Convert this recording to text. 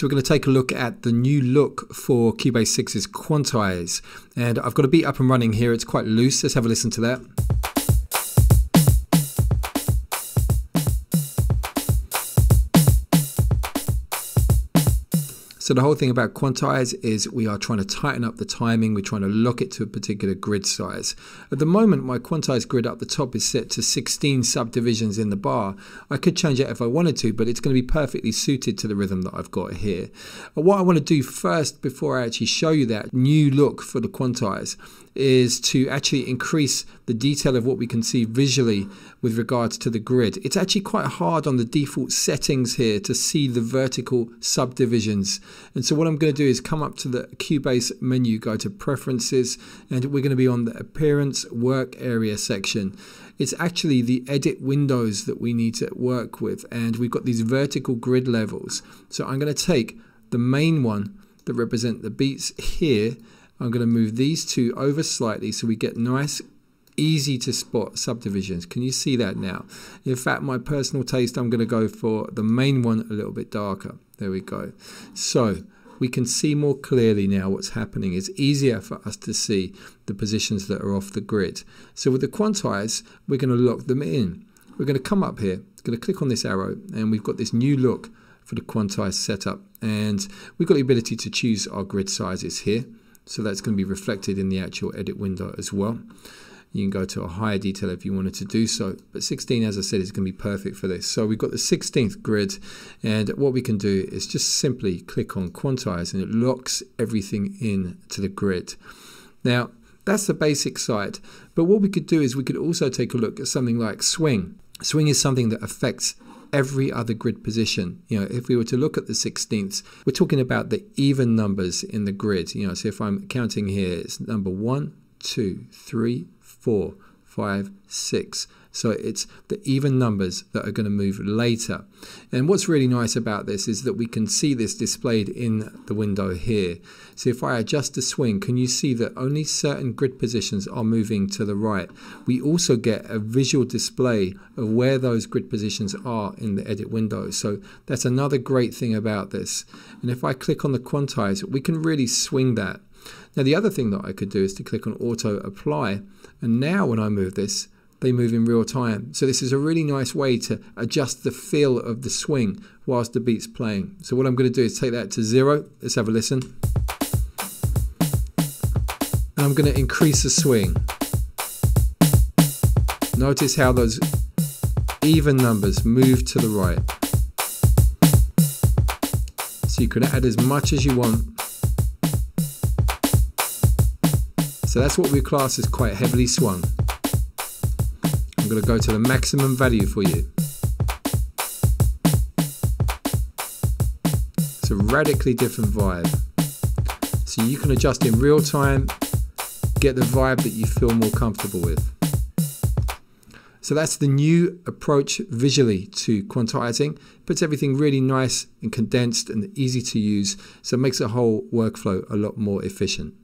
So we're going to take a look at the new look for Cubase 6's Quantize. And I've got a beat up and running here. It's quite loose. Let's have a listen to that. So the whole thing about Quantize is we are trying to tighten up the timing. We're trying to lock it to a particular grid size. At the moment, my Quantize grid up the top is set to 16 subdivisions in the bar. I could change it if I wanted to, but it's going to be perfectly suited to the rhythm that I've got here. What I want to do first, before I actually show you that new look for the Quantize, is to actually increase the detail of what we can see visually with regards to the grid. It's actually quite hard on the default settings here to see the vertical subdivisions. And so what I'm going to do is come up to the Cubase menu, go to Preferences, and we're going to be on the Appearance Work Area section. It's actually the edit windows that we need to work with, and we've got these vertical grid levels. So I'm going to take the main one that represent the beats here. I'm going to move these two over slightly so we get nice, easy to spot subdivisions. Can you see that now? In fact, my personal taste, I'm going to go for the main one a little bit darker. There we go. So we can see more clearly now what's happening. It's easier for us to see the positions that are off the grid. So with the Quantize, we're going to lock them in. We're going to come up here, going to click on this arrow, and we've got this new look for the Quantize setup. And we've got the ability to choose our grid sizes here. So that's going to be reflected in the actual edit window as well. You can go to a higher detail if you wanted to do so, but 16, as I said, is going to be perfect for this. So we've got the 16th grid, and what we can do is just simply click on Quantize, and it locks everything in to the grid. Now, that's the basic side, but what we could do is we could also take a look at something like swing. Swing is something that affects every other grid position. You know, if we were to look at the 16ths, we're talking about the even numbers in the grid. You know, so if I'm counting here, it's number 1, 2, 3, 4, 5, 6. So it's the even numbers that are going to move later. And what's really nice about this is that we can see this displayed in the window here. So if I adjust the swing, can you see that only certain grid positions are moving to the right? We also get a visual display of where those grid positions are in the edit window. So that's another great thing about this. And if I click on the Quantize, we can really swing that. Now the other thing that I could do is to click on Auto Apply. And now when I move this, they move in real time. So this is a really nice way to adjust the feel of the swing whilst the beat's playing. So what I'm going to do is take that to 0. Let's have a listen. And I'm going to increase the swing. Notice how those even numbers move to the right. So you can add as much as you want. So that's what we class as quite heavily swung. I'm going to go to the maximum value for you. It's a radically different vibe. So you can adjust in real time, get the vibe that you feel more comfortable with. So that's the new approach visually to quantizing. Puts everything really nice and condensed and easy to use. So it makes the whole workflow a lot more efficient.